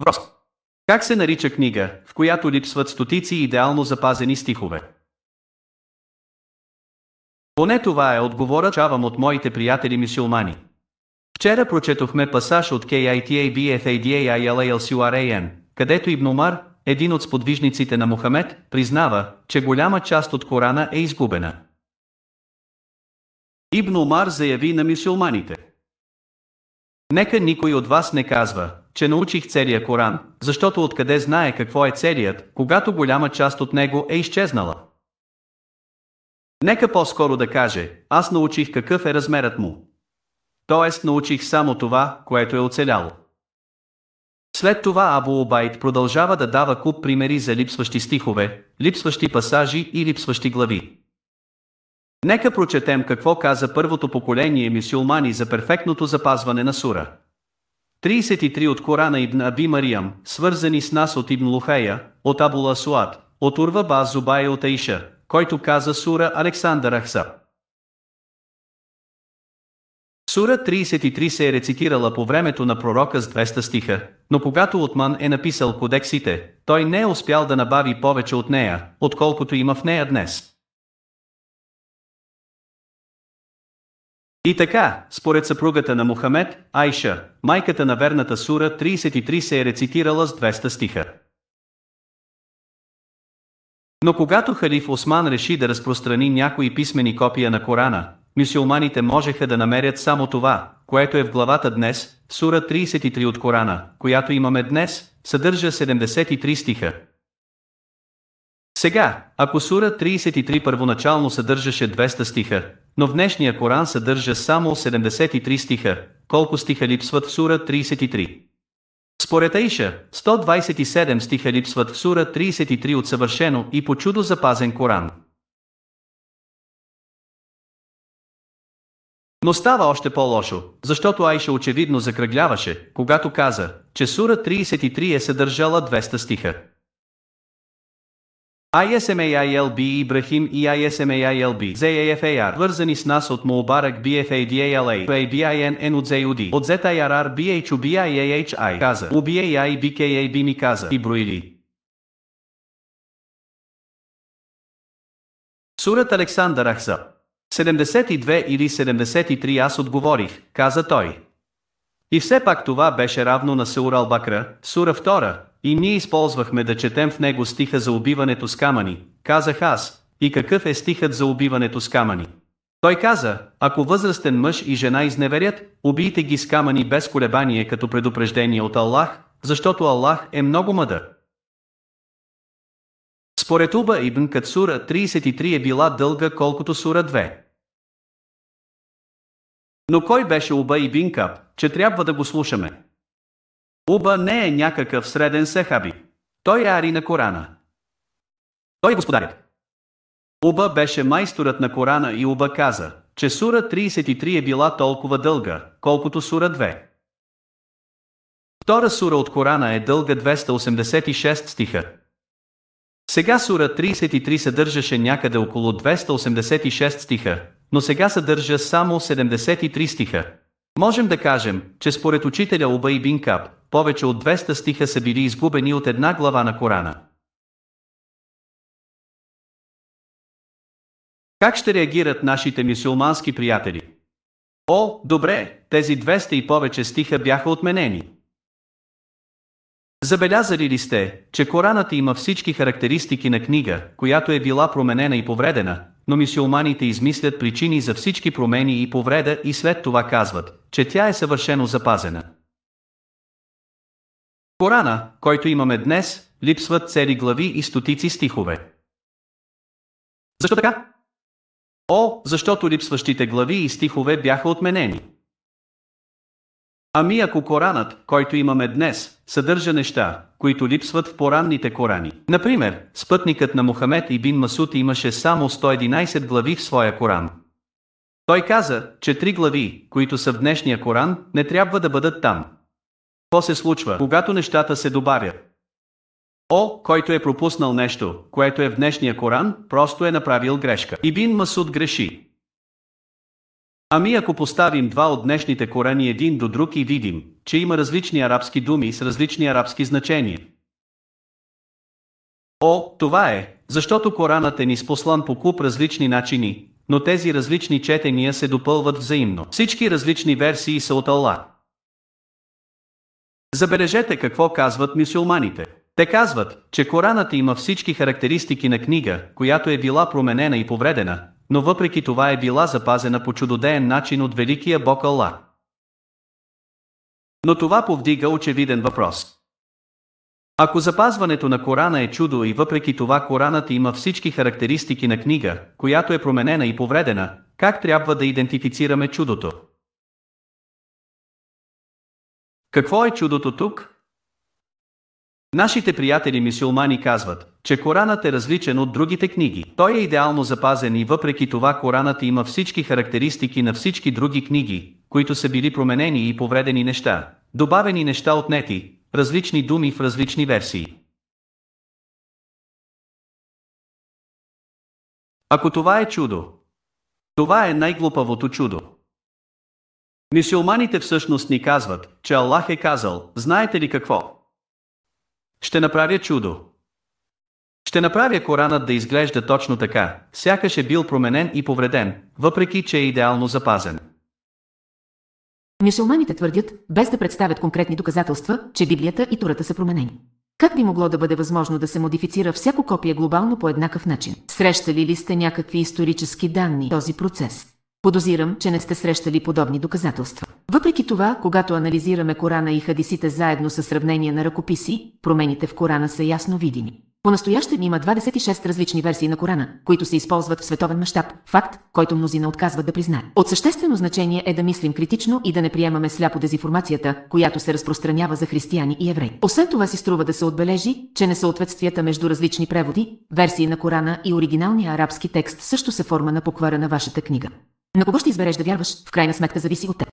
Въпрос. Как се нарича книга, в която липсват стотици идеално запазени стихове? Поне това е отговорът, чавам от моите приятели мюсюлмани. Вчера прочетохме пасаж от Kitabfadailsuran, където Ибн Умар, един от сподвижниците на Мухамед, признава, че голяма част от Корана е изгубена. Ибн Умар заяви на мюсюлманите: нека никой от вас не казва, че научих целия Коран, защото откъде знае какво е целият, когато голяма част от него е изчезнала. Нека по-скоро да каже: аз научих какъв е размерът му. Тоест научих само това, което е оцеляло. След това Абу Убайд продължава да дава куп примери за липсващи стихове, липсващи пасажи и липсващи глави. Нека прочетем какво каза първото поколение мюсюлмани за перфектното запазване на сура 33 от Корана Ибн Аби Мариям, свързани с нас от Ибн Лухея, от Абул Асуад, от Урва ба Зубай от Аиша, който каза сура Александър Ахса. Сура 33 се е рецитирала по времето на пророка с 200 стиха, но когато Утман е написал кодексите, той не е успял да набави повече от нея, отколкото има в нея днес. И така, според съпругата на Мухамед, Айша, майката на верната сура 33 се е рецитирала с 200 стиха. Но когато халиф Осман реши да разпространи някои писмени копия на Корана, мюсюлманите можеха да намерят само това, което е в главата днес. Сура 33 от Корана, която имаме днес, съдържа 73 стиха. Сега, ако сура 33 първоначално съдържаше 200 стиха, но в днешния Коран съдържа само 73 стиха, колко стиха липсват в сура 33? Според Аиша, 127 стиха липсват в сура 33 от съвършено и по чудо запазен Коран. Но става още по-лошо, защото Айша очевидно закръгляваше, когато каза, че сура 33 е съдържала 200 стиха. ISMAILB Ибрахим и ISMAILB ZAFAR, вързани с нас от Мубарак BFADALA ABINN от ZUD от ZIRR BHUBIAHI каза UBAI BKAB ми каза и броили. Сурат Александър Ахса 72 или 73 аз отговорих, каза той. И все пак това беше равно на Сура Ал-Бакра, сура 2, и ние използвахме да четем в него стиха за убиването с камъни, казах аз. И какъв е стихът за убиването с камъни? Той каза: ако възрастен мъж и жена изневерят, убийте ги с камъни без колебание като предупреждение от Аллах, защото Аллах е много мъдър. Според Уба ибн Кат сура 33 е била дълга колкото сура 2. Но кой беше Уба ибн Каб, че трябва да го слушаме? Уба не е някакъв среден сахаби. Той е ари на Корана. Той е господарят. Уба беше майсторът на Корана и Уба каза, че сура 33 е била толкова дълга, колкото сура 2. Втора сура от Корана е дълга 286 стиха. Сега сура 33 съдържаше някъде около 286 стиха, но сега съдържа само 73 стиха. Можем да кажем, че според учителя Убай бин Каб, повече от 200 стиха са били изгубени от една глава на Корана. Как ще реагират нашите мюсюлмански приятели? О, добре, тези 200 и повече стиха бяха отменени. Забелязали ли сте, че Коранът има всички характеристики на книга, която е била променена и повредена, но мюсюлманите измислят причини за всички промени и повреда и след това казват, че тя е съвършено запазена. Корана, който имаме днес, липсват цели глави и стотици стихове. Защо така? О, защото липсващите глави и стихове бяха отменени. Ами ако Коранът, който имаме днес, съдържа неща, които липсват в поранните Корани. Например, спътникът на Мухамед ибн Масуд имаше само 111 глави в своя Коран. Той каза, че 3 глави, които са в днешния Коран, не трябва да бъдат там. Какво се случва, когато нещата се добавят? О, който е пропуснал нещо, което е в днешния Коран, просто е направил грешка. Ибн Масуд греши. Ами ако поставим два от днешните Корани един до друг и видим, че има различни арабски думи с различни арабски значения. О, това е, защото Коранът е ниспослан по куп различни начини, но тези различни четения се допълват взаимно. Всички различни версии са от Аллах. Забележете какво казват мюсюлманите. Те казват, че Коранът има всички характеристики на книга, която е била променена и повредена, но въпреки това е била запазена по чудодеен начин от великия Бог Аллах. Но това повдига очевиден въпрос. Ако запазването на Корана е чудо и въпреки това Коранът има всички характеристики на книга, която е променена и повредена, как трябва да идентифицираме чудото? Какво е чудото тук? Нашите приятели мюсюлмани казват, че Коранът е различен от другите книги. Той е идеално запазен и въпреки това Коранът има всички характеристики на всички други книги, които са били променени и повредени неща, добавени неща отнети, различни думи в различни версии. Ако това е чудо, това е най-глупавото чудо. Мюсюлманите всъщност ни казват, че Аллах е казал, знаете ли какво? Ще направя чудо. Ще направя Коранът да изглежда точно така, сякаш е бил променен и повреден, въпреки че е идеално запазен. Мюсюлманите твърдят, без да представят конкретни доказателства, че Библията и Тората са променени. Как би могло да бъде възможно да се модифицира всяко копие глобално по еднакъв начин? Срещали ли сте някакви исторически данни този процес? Подозирам, че не сте срещали подобни доказателства. Въпреки това, когато анализираме Корана и хадисите заедно със сравнение на ръкописи, промените в Корана са ясно видими. По-настоящем има 26 различни версии на Корана, които се използват в световен мащаб, факт, който мнозина отказват да признаят. От съществено значение е да мислим критично и да не приемаме сляпо дезинформацията, която се разпространява за християни и евреи. Освен това си струва да се отбележи, че несъответствията между различни преводи, версии на Корана и оригиналния арабски текст също са форма на поквара на вашата книга. На кого ще избереш да вярваш, в крайна сметка зависи от теб.